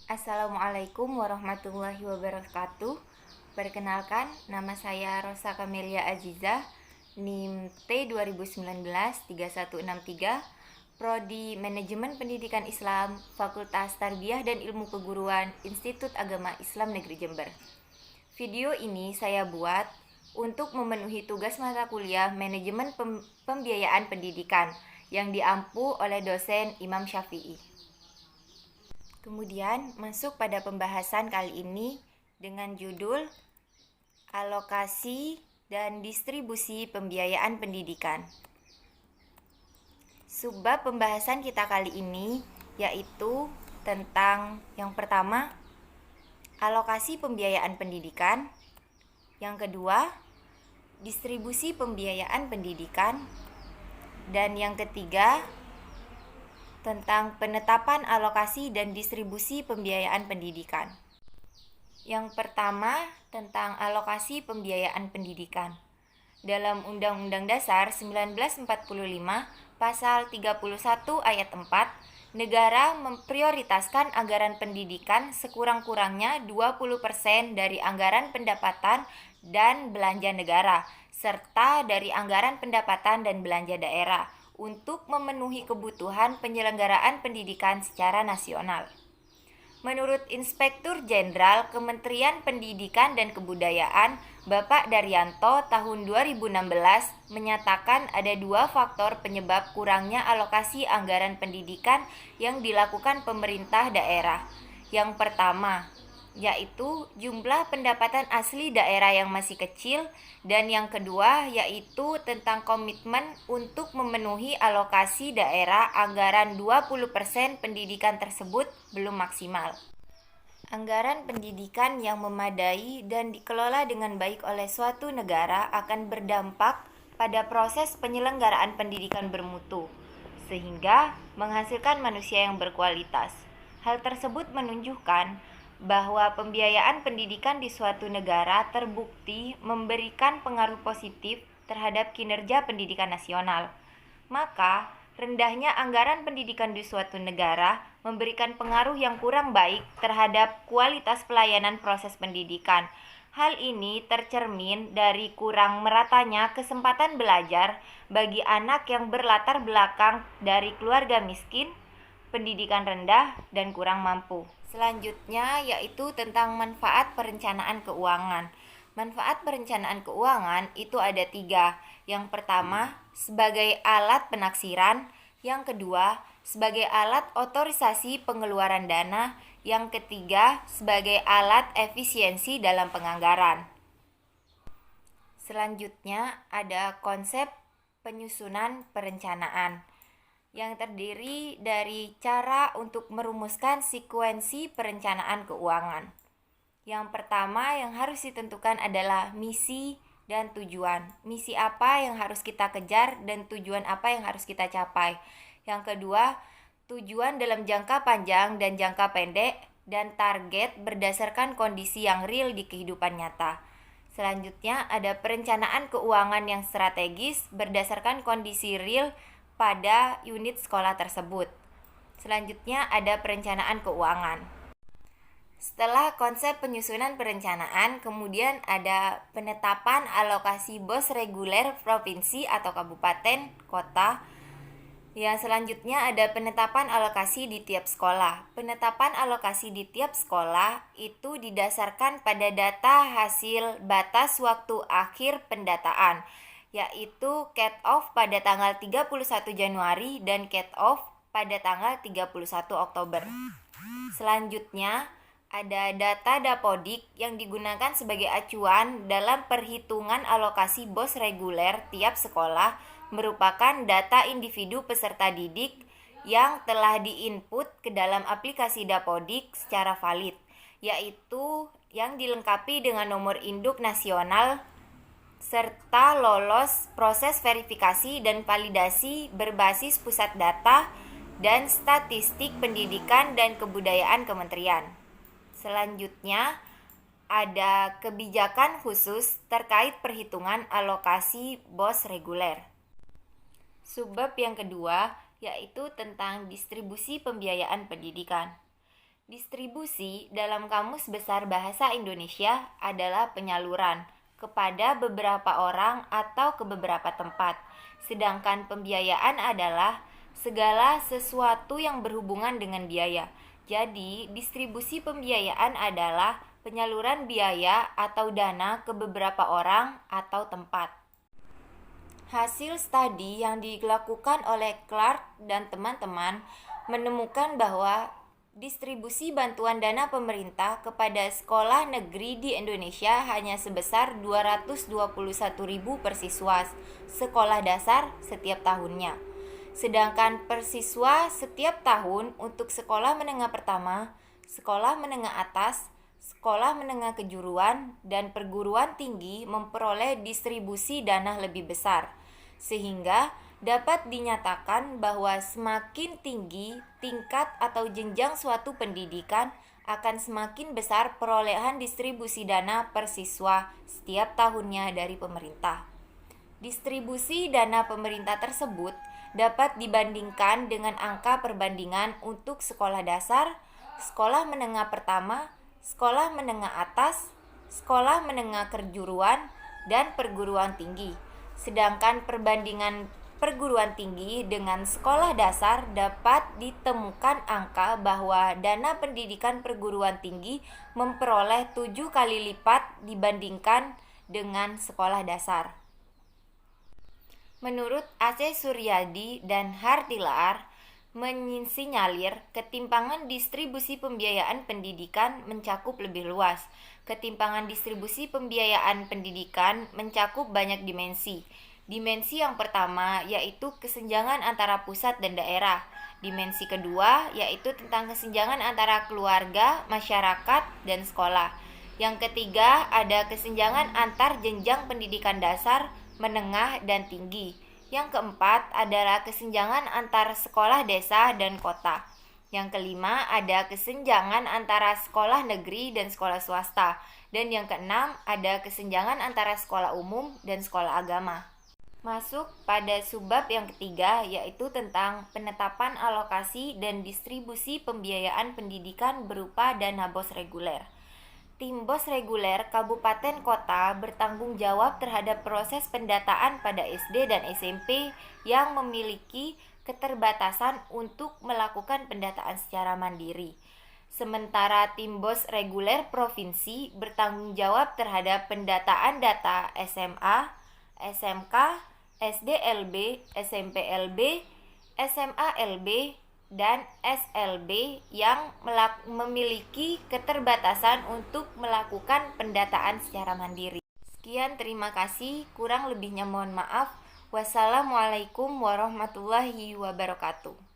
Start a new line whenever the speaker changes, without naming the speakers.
Assalamualaikum warahmatullahi wabarakatuh. Perkenalkan, nama saya Rosa Kamelia Aziza, NIM T 2019-3163, Prodi Manajemen Pendidikan Islam, Fakultas Tarbiyah dan Ilmu Keguruan, Institut Agama Islam Negeri Jember. Video ini saya buat untuk memenuhi tugas mata kuliah Manajemen Pembiayaan Pendidikan yang diampu oleh dosen Imam Syafi'i. Kemudian masuk pada pembahasan kali ini dengan judul Alokasi dan Distribusi Pembiayaan Pendidikan. Subbab pembahasan kita kali ini yaitu tentang yang pertama, alokasi pembiayaan pendidikan. Yang kedua, distribusi pembiayaan pendidikan. Dan yang ketiga, tentang penetapan alokasi dan distribusi pembiayaan pendidikan. Yang pertama, tentang alokasi pembiayaan pendidikan. Dalam Undang-Undang Dasar 1945, Pasal 31 Ayat 4, negara memprioritaskan anggaran pendidikan sekurang-kurangnya 20% dari anggaran pendapatan dan belanja negara, serta dari anggaran pendapatan dan belanja daerah, untuk memenuhi kebutuhan penyelenggaraan pendidikan secara nasional. Menurut Inspektur Jenderal Kementerian Pendidikan dan Kebudayaan, Bapak Daryanto tahun 2016 menyatakan ada dua faktor penyebab kurangnya alokasi anggaran pendidikan yang dilakukan pemerintah daerah. Yang pertama, yaitu jumlah pendapatan asli daerah yang masih kecil, dan yang kedua yaitu tentang komitmen untuk memenuhi alokasi daerah anggaran 20% pendidikan tersebut belum maksimal. Anggaran pendidikan yang memadai dan dikelola dengan baik oleh suatu negara akan berdampak pada proses penyelenggaraan pendidikan bermutu, sehingga menghasilkan manusia yang berkualitas. Hal tersebut menunjukkan bahwa pembiayaan pendidikan di suatu negara terbukti memberikan pengaruh positif terhadap kinerja pendidikan nasional. Maka, rendahnya anggaran pendidikan di suatu negara memberikan pengaruh yang kurang baik terhadap kualitas pelayanan proses pendidikan. Hal ini tercermin dari kurang meratanya kesempatan belajar bagi anak yang berlatar belakang dari keluarga miskin, pendidikan rendah, dan kurang mampu. Selanjutnya yaitu tentang manfaat perencanaan keuangan. Manfaat perencanaan keuangan itu ada 3. Yang pertama, sebagai alat penaksiran. Yang kedua, sebagai alat otorisasi pengeluaran dana. Yang ketiga, sebagai alat efisiensi dalam penganggaran. Selanjutnya ada konsep penyusunan perencanaan, yang terdiri dari cara untuk merumuskan sekuensi perencanaan keuangan. Yang pertama yang harus ditentukan adalah misi dan tujuan. Misi apa yang harus kita kejar dan tujuan apa yang harus kita capai. Yang kedua, tujuan dalam jangka panjang dan jangka pendek, dan target berdasarkan kondisi yang real di kehidupan nyata. Selanjutnya ada perencanaan keuangan yang strategis berdasarkan kondisi real pada unit sekolah tersebut. Selanjutnya ada perencanaan keuangan. Setelah konsep penyusunan perencanaan, kemudian ada penetapan alokasi BOS reguler provinsi atau kabupaten, kota. Yang selanjutnya ada penetapan alokasi di tiap sekolah. Penetapan alokasi di tiap sekolah itu didasarkan pada data hasil batas waktu akhir pendataan, yaitu cut-off pada tanggal 31 Januari dan cut-off pada tanggal 31 Oktober. Selanjutnya, ada data Dapodik yang digunakan sebagai acuan dalam perhitungan alokasi BOS reguler tiap sekolah, merupakan data individu peserta didik yang telah diinput ke dalam aplikasi Dapodik secara valid, yaitu yang dilengkapi dengan nomor induk nasional serta lolos proses verifikasi dan validasi berbasis pusat data dan statistik pendidikan dan kebudayaan kementerian. Selanjutnya, ada kebijakan khusus terkait perhitungan alokasi BOS reguler. Subbab yang kedua yaitu tentang distribusi pembiayaan pendidikan. Distribusi dalam Kamus Besar Bahasa Indonesia adalah penyaluran kepada beberapa orang atau ke beberapa tempat. Sedangkan pembiayaan adalah segala sesuatu yang berhubungan dengan biaya. Jadi, distribusi pembiayaan adalah penyaluran biaya atau dana ke beberapa orang atau tempat. Hasil studi yang dilakukan oleh Clark dan teman-teman menemukan bahwa distribusi bantuan dana pemerintah kepada sekolah negeri di Indonesia hanya sebesar 221.000 per siswa sekolah dasar setiap tahunnya. Sedangkan per siswa setiap tahun untuk sekolah menengah pertama, sekolah menengah atas, sekolah menengah kejuruan, dan perguruan tinggi memperoleh distribusi dana lebih besar, sehingga dapat dinyatakan bahwa semakin tinggi tingkat atau jenjang suatu pendidikan akan semakin besar perolehan distribusi dana per siswa setiap tahunnya dari pemerintah. Distribusi dana pemerintah tersebut dapat dibandingkan dengan angka perbandingan untuk sekolah dasar, sekolah menengah pertama, sekolah menengah atas, sekolah menengah kejuruan, dan perguruan tinggi. Sedangkan perbandingan perguruan tinggi dengan sekolah dasar dapat ditemukan angka bahwa dana pendidikan perguruan tinggi memperoleh 7 kali lipat dibandingkan dengan sekolah dasar. Menurut A.C. Suryadi dan Hartilaar, mensinyalir ketimpangan distribusi pembiayaan pendidikan mencakup lebih luas. Ketimpangan distribusi pembiayaan pendidikan mencakup banyak dimensi. Dimensi yang pertama yaitu kesenjangan antara pusat dan daerah. Dimensi kedua yaitu tentang kesenjangan antara keluarga, masyarakat, dan sekolah. Yang ketiga ada kesenjangan antar jenjang pendidikan dasar, menengah, dan tinggi. Yang keempat adalah kesenjangan antar sekolah desa dan kota. Yang kelima ada kesenjangan antara sekolah negeri dan sekolah swasta. Dan yang keenam ada kesenjangan antara sekolah umum dan sekolah agama. Masuk pada subbab yang ketiga yaitu tentang penetapan alokasi dan distribusi pembiayaan pendidikan berupa dana BOS reguler. Tim BOS reguler kabupaten kota bertanggung jawab terhadap proses pendataan pada SD dan SMP yang memiliki keterbatasan untuk melakukan pendataan secara mandiri. Sementara tim BOS reguler provinsi bertanggung jawab terhadap pendataan data SMA, SMK, SDLB, SMPLB, SMALB, dan SLB yang memiliki keterbatasan untuk melakukan pendataan secara mandiri. Sekian, terima kasih. Kurang lebihnya mohon maaf. Wassalamualaikum warahmatullahi wabarakatuh.